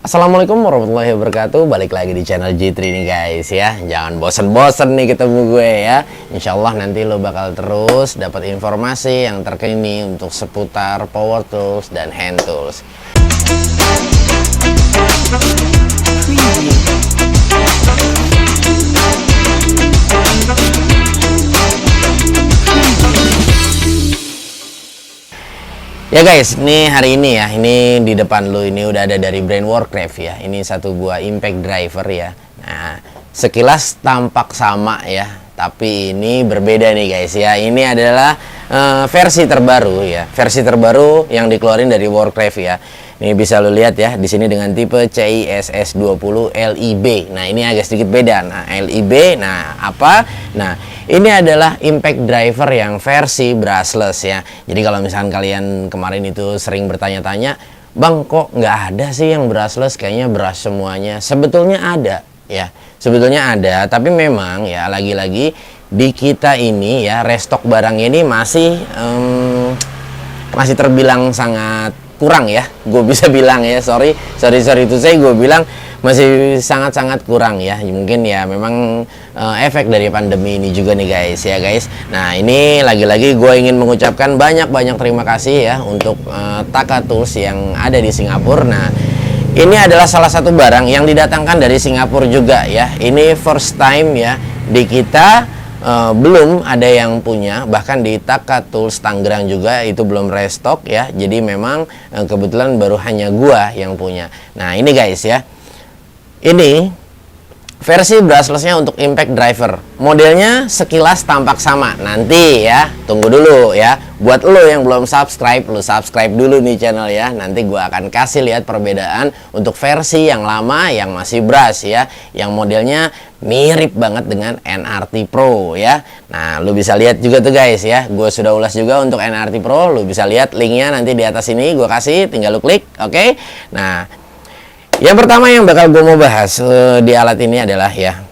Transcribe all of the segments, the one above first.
Assalamualaikum warahmatullahi wabarakatuh. Balik lagi di channel J3 nih guys ya. Jangan bosen-bosen nih ketemu gue ya. Insya Allah nanti lo bakal terus dapat informasi yang terkini untuk seputar power tools dan hand tools. Ya guys, ini hari ini ya, ini di depan lu ini udah ada dari brand Warcraft ya. Ini satu buah impact driver ya. Nah, sekilas tampak sama ya, tapi ini berbeda nih guys ya. Ini adalah versi terbaru ya, versi terbaru yang dikeluarin dari Warcraft ya. Ini bisa lu lihat ya di sini dengan tipe CISS20 LIB. Nah, ini agak sedikit beda. Nah, LIB, nah apa? Nah, ini adalah impact driver yang versi brushless ya. Jadi kalau misalkan kalian kemarin itu sering bertanya-tanya, "Bang, kok nggak ada sih yang brushless? Kayaknya brush semuanya." Sebetulnya ada ya. Sebetulnya ada, tapi memang ya lagi-lagi di kita ini ya restock barangnya ini masih terbilang sangat kurang ya, gue bisa bilang ya, sorry itu saya gue bilang masih sangat kurang ya. Mungkin ya memang efek dari pandemi ini juga nih guys ya guys. Nah, ini lagi-lagi gue ingin mengucapkan banyak terima kasih ya untuk Taka Tools yang ada di Singapura. Nah, ini adalah salah satu barang yang didatangkan dari Singapura juga ya. Ini first time ya di kita. Belum ada yang punya, bahkan di Taka Tools Tangerang juga itu belum restock ya. Jadi memang kebetulan baru hanya gua yang punya. Nah, ini guys ya, ini versi brushlessnya untuk impact driver. Modelnya sekilas tampak sama. Nanti ya, tunggu dulu ya. Buat lo yang belum subscribe, lo subscribe dulu nih channel ya. Nanti gua akan kasih lihat perbedaan untuk versi yang lama yang masih brush ya, yang modelnya mirip banget dengan NRT Pro ya. Nah, lu bisa lihat juga tuh guys ya. Gue sudah ulas juga untuk NRT Pro. Lu bisa lihat linknya nanti di atas ini. Gue kasih, tinggal lu klik. Oke. Nah, yang pertama yang bakal gue mau bahas di alat ini adalah ya,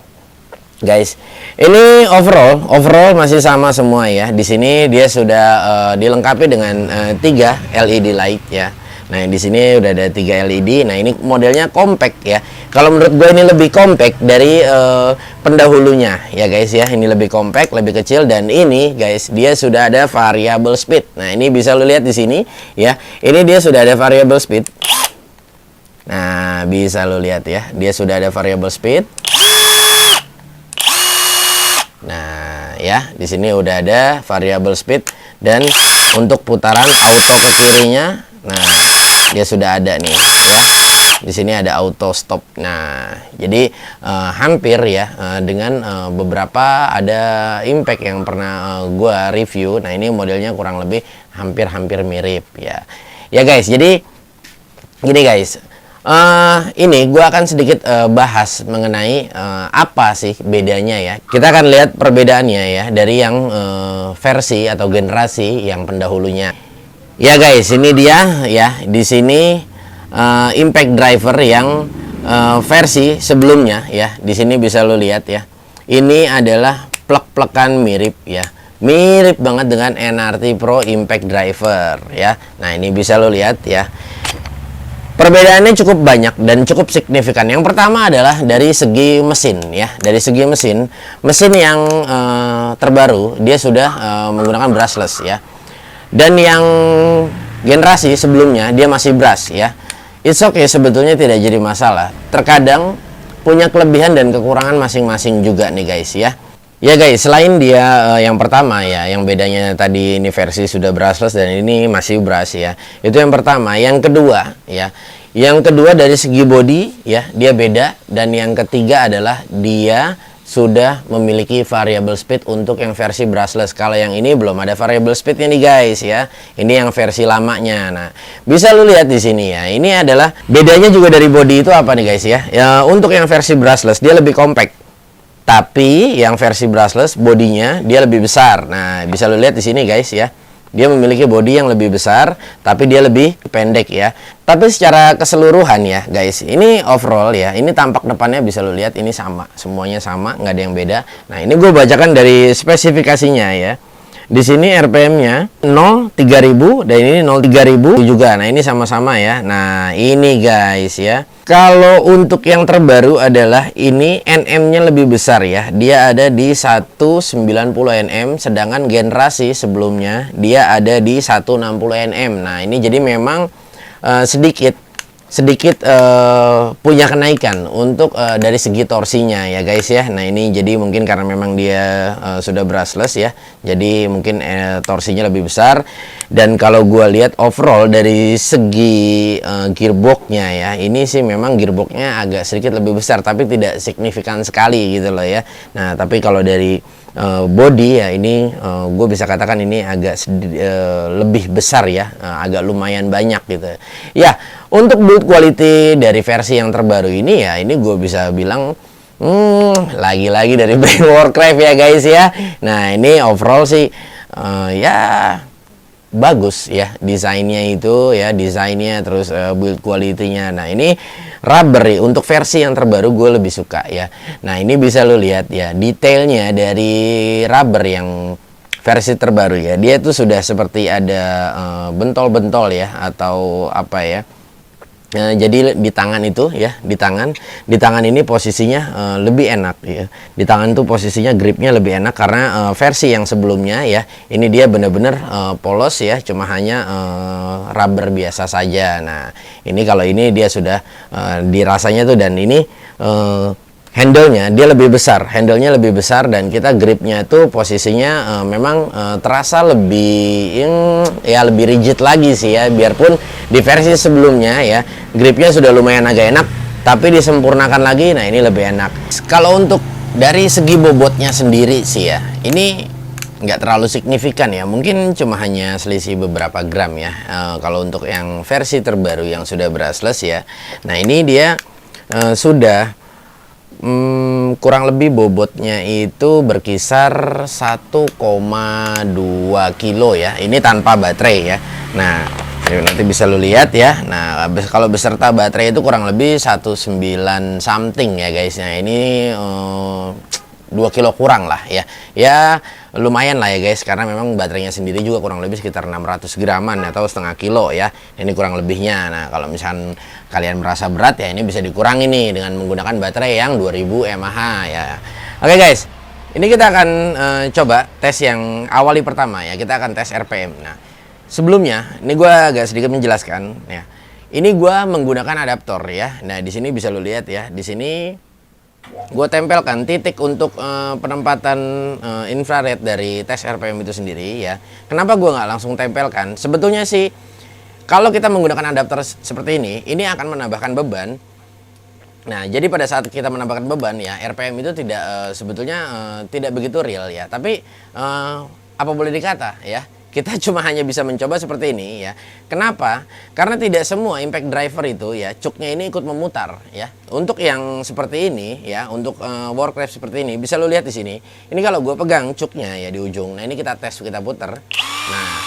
guys. Ini overall masih sama semua ya. Di sini dia sudah dilengkapi dengan 3 LED light ya. Nah, di sini udah ada 3 LED. Nah, ini modelnya compact ya. Kalau menurut gue ini lebih compact dari pendahulunya ya guys ya. Ini lebih compact, lebih kecil, dan ini guys dia sudah ada variable speed. Nah, ini bisa lu lihat di sini ya. Ini dia sudah ada variable speed. Nah, bisa lu lihat ya. Dia sudah ada variable speed. Nah, ya, di sini udah ada variable speed, dan untuk putaran auto ke kirinya, nah, dia sudah ada nih ya. Di sini ada auto stop. Nah, jadi hampir ya dengan beberapa ada impact yang pernah gua review. Nah, ini modelnya kurang lebih hampir mirip ya. Ya guys, jadi gini guys. Ini gue akan sedikit bahas mengenai apa sih bedanya ya. Kita akan lihat perbedaannya ya dari yang versi atau generasi yang pendahulunya. Ya guys, ini dia ya. Di sini impact driver yang versi sebelumnya ya. Di sini bisa lo lihat ya. Ini adalah plek-plekan mirip ya. Mirip banget dengan NRT Pro impact driver ya. Nah, ini bisa lo lihat ya. Perbedaannya cukup banyak dan cukup signifikan. Yang pertama adalah dari segi mesin ya. Dari segi mesin yang terbaru dia sudah menggunakan brushless ya. Dan yang generasi sebelumnya dia masih brush ya. It's okay, sebetulnya tidak jadi masalah. Terkadang punya kelebihan dan kekurangan masing-masing juga nih guys ya. Ya guys, selain dia yang pertama ya, yang bedanya tadi ini versi sudah brushless dan ini masih brush ya. Itu yang pertama. Yang kedua ya. Yang kedua dari segi body ya, dia beda, dan yang ketiga adalah dia sudah memiliki variable speed untuk yang versi brushless. Kalau yang ini belum ada variable speednya nih guys ya. Ini yang versi lamanya. Nah, bisa lu lihat di sini ya. Ini adalah bedanya juga dari body itu apa nih guys ya. Ya, untuk yang versi brushless dia lebih compact. Tapi yang versi brushless bodinya dia lebih besar. Nah, bisa lo lihat di sini guys ya. Dia memiliki bodi yang lebih besar, tapi dia lebih pendek ya. Tapi secara keseluruhan ya guys, ini overall ya. Ini tampak depannya bisa lo lihat ini sama, semuanya sama, nggak ada yang beda. Nah, ini gue bacakan dari spesifikasinya ya. Di sini RPM-nya 03000 dan ini 03000 juga. Nah, ini sama-sama ya. Nah, ini guys ya. Kalau untuk yang terbaru adalah ini NM-nya lebih besar ya. Dia ada di 190 nm, sedangkan generasi sebelumnya dia ada di 160 nm. Nah, ini jadi memang sedikit punya kenaikan untuk dari segi torsinya ya guys ya. Nah, ini jadi mungkin karena memang dia sudah brushless ya, jadi mungkin torsinya lebih besar. Dan kalau gua lihat overall dari segi gearboxnya ya, ini sih memang gearboxnya agak sedikit lebih besar, tapi tidak signifikan sekali gitu loh ya. Nah, tapi kalau dari body ya, ini gue bisa katakan ini agak lebih besar ya, agak lumayan banyak gitu ya. Untuk build quality dari versi yang terbaru ini ya, ini gue bisa bilang lagi-lagi dari brand Warcraft ya guys ya. Nah, ini overall sih ya bagus ya, desainnya itu ya, desainnya terus build quality-nya. Nah, ini rubber untuk versi yang terbaru gue lebih suka ya. Nah, ini bisa lo lihat ya detailnya dari rubber yang versi terbaru ya. Dia tuh sudah seperti ada bentol-bentol ya, atau apa ya. Jadi di tangan itu ya, di tangan ini posisinya lebih enak ya. Di tangan tuh posisinya gripnya lebih enak, karena versi yang sebelumnya ya, ini dia bener-bener polos ya, cuma hanya rubber biasa saja. Nah, ini kalau ini dia sudah dirasanya tuh, dan ini handle-nya dia lebih besar, dan kita gripnya itu posisinya memang terasa lebih ya lebih rigid lagi sih ya. Biarpun di versi sebelumnya ya gripnya sudah lumayan agak enak, tapi disempurnakan lagi. Nah, ini lebih enak. Kalau untuk dari segi bobotnya sendiri sih ya, ini nggak terlalu signifikan ya, mungkin cuma hanya selisih beberapa gram ya. Kalau untuk yang versi terbaru yang sudah brushless ya, nah ini dia sudah kurang lebih bobotnya itu berkisar 1,2 kilo ya, ini tanpa baterai ya. Nah, nanti bisa lo lihat ya. Nah, kalau beserta baterai itu kurang lebih 19 something ya guys. Nah, ini 2 kilo kurang lah ya. Ya lumayan lah ya guys, karena memang baterainya sendiri juga kurang lebih sekitar 600 graman atau setengah kilo ya. Ini kurang lebihnya. Nah, kalau misalkan kalian merasa berat ya, ini bisa dikurangi nih dengan menggunakan baterai yang 2000 mAh ya. Oke guys, ini kita akan coba tes yang awali pertama ya. Kita akan tes RPM. Nah, sebelumnya ini gue agak sedikit menjelaskan ya. Ini gue menggunakan adaptor ya. Nah, di sini bisa lo lihat ya. Di sini gue tempelkan titik untuk penempatan infrared dari tes RPM itu sendiri ya. Kenapa gue nggak langsung tempelkan? Sebetulnya sih kalau kita menggunakan adapter seperti ini akan menambahkan beban. Nah, jadi pada saat kita menambahkan beban ya, RPM itu tidak sebetulnya tidak begitu real ya. Tapi apa boleh dikata ya, kita cuma hanya bisa mencoba seperti ini ya. Kenapa? Karena tidak semua impact driver itu ya cuknya ini ikut memutar ya. Untuk yang seperti ini ya, untuk Warcraft seperti ini, bisa lo lihat di sini. Ini kalau gue pegang cuknya ya di ujung. Nah, ini kita tes, kita puter. Nah,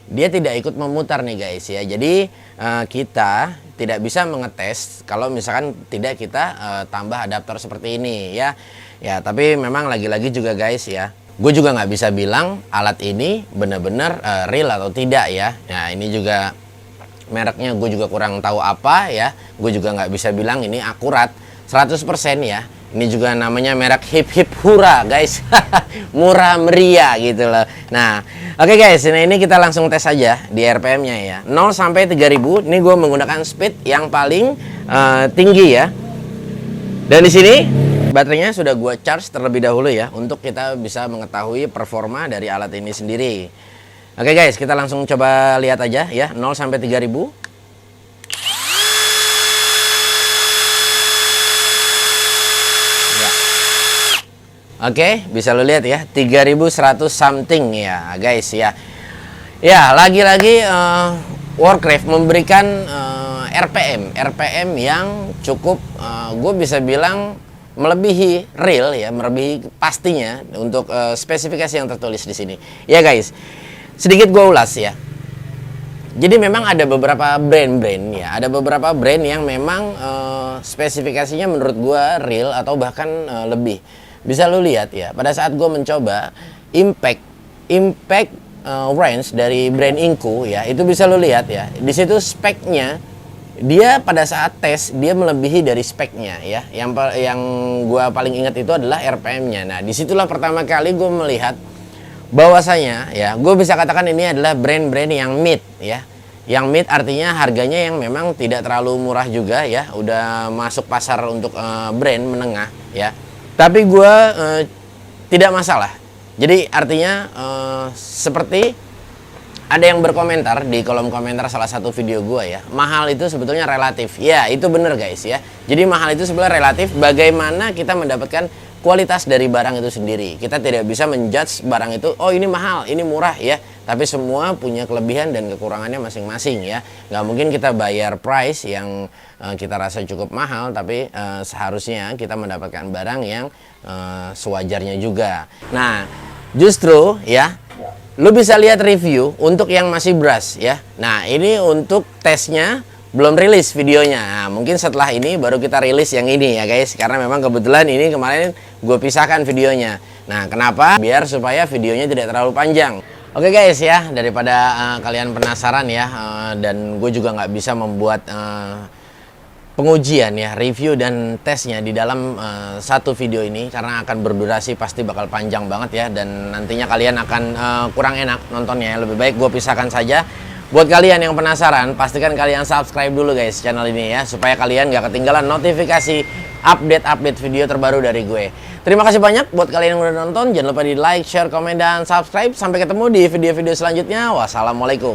dia tidak ikut memutar nih guys ya. Jadi kita tidak bisa mengetes kalau misalkan tidak kita tambah adaptor seperti ini ya. Ya, tapi memang lagi-lagi juga guys ya, gue juga nggak bisa bilang alat ini benar-benar real atau tidak ya. Nah, ini juga mereknya gue juga kurang tahu apa ya. Gue juga nggak bisa bilang ini akurat 100% ya. Ini juga namanya merek Hip Hip Hura guys. Murah meriah gitu loh. Nah, oke guys, nah ini kita langsung tes aja di RPM-nya ya. 0 sampai 3000. Ini gue menggunakan speed yang paling tinggi ya. Dan di sini baterainya sudah gue charge terlebih dahulu ya, untuk kita bisa mengetahui performa dari alat ini sendiri. Oke guys, kita langsung coba lihat aja ya, 0 sampai 3000. Ya. Oke, bisa lo lihat ya, 3100 something ya guys ya. Ya, lagi-lagi Warcraft memberikan RPM yang cukup gue bisa bilang melebihi real ya, melebihi pastinya untuk spesifikasi yang tertulis di sini. Ya guys, sedikit gue ulas ya. Jadi memang ada beberapa brand-brand ya, ada beberapa brand yang memang spesifikasinya menurut gue real atau bahkan lebih. Bisa lo lihat ya, pada saat gue mencoba impact range dari brand Inku ya, itu bisa lo lihat ya. Di situ speknya dia pada saat tes dia melebihi dari speknya ya. Yang gua paling ingat itu adalah RPM-nya. Nah, disitulah pertama kali gue melihat bahwasanya ya, gue bisa katakan ini adalah brand-brand yang mid ya. Yang mid artinya harganya yang memang tidak terlalu murah juga ya, udah masuk pasar untuk brand menengah ya. Tapi gue tidak masalah. Jadi artinya seperti ada yang berkomentar di kolom komentar salah satu video gue ya, mahal itu sebetulnya relatif. Ya, itu bener guys ya. Jadi mahal itu sebenarnya relatif, bagaimana kita mendapatkan kualitas dari barang itu sendiri. Kita tidak bisa menjudge barang itu, oh ini mahal, ini murah ya. Tapi semua punya kelebihan dan kekurangannya masing-masing ya. Nggak mungkin kita bayar price yang kita rasa cukup mahal, tapi seharusnya kita mendapatkan barang yang sewajarnya juga. Nah, justru ya, lu bisa lihat review untuk yang masih brush ya. Nah, ini untuk tesnya belum rilis videonya. Nah, mungkin setelah ini baru kita rilis yang ini ya guys. Karena memang kebetulan ini kemarin gue pisahkan videonya. Nah, kenapa? Biar supaya videonya tidak terlalu panjang. Oke guys ya, daripada kalian penasaran ya, dan gue juga nggak bisa membuat pengujian ya, review dan tesnya di dalam satu video ini karena akan berdurasi pasti bakal panjang banget ya, dan nantinya kalian akan kurang enak nontonnya. Lebih baik gue pisahkan saja. Buat kalian yang penasaran, pastikan kalian subscribe dulu guys channel ini ya, supaya kalian gak ketinggalan notifikasi update video terbaru dari gue. Terima kasih banyak buat kalian yang udah nonton. Jangan lupa di like, share, komen, dan subscribe. Sampai ketemu di video-video selanjutnya. Wassalamualaikum.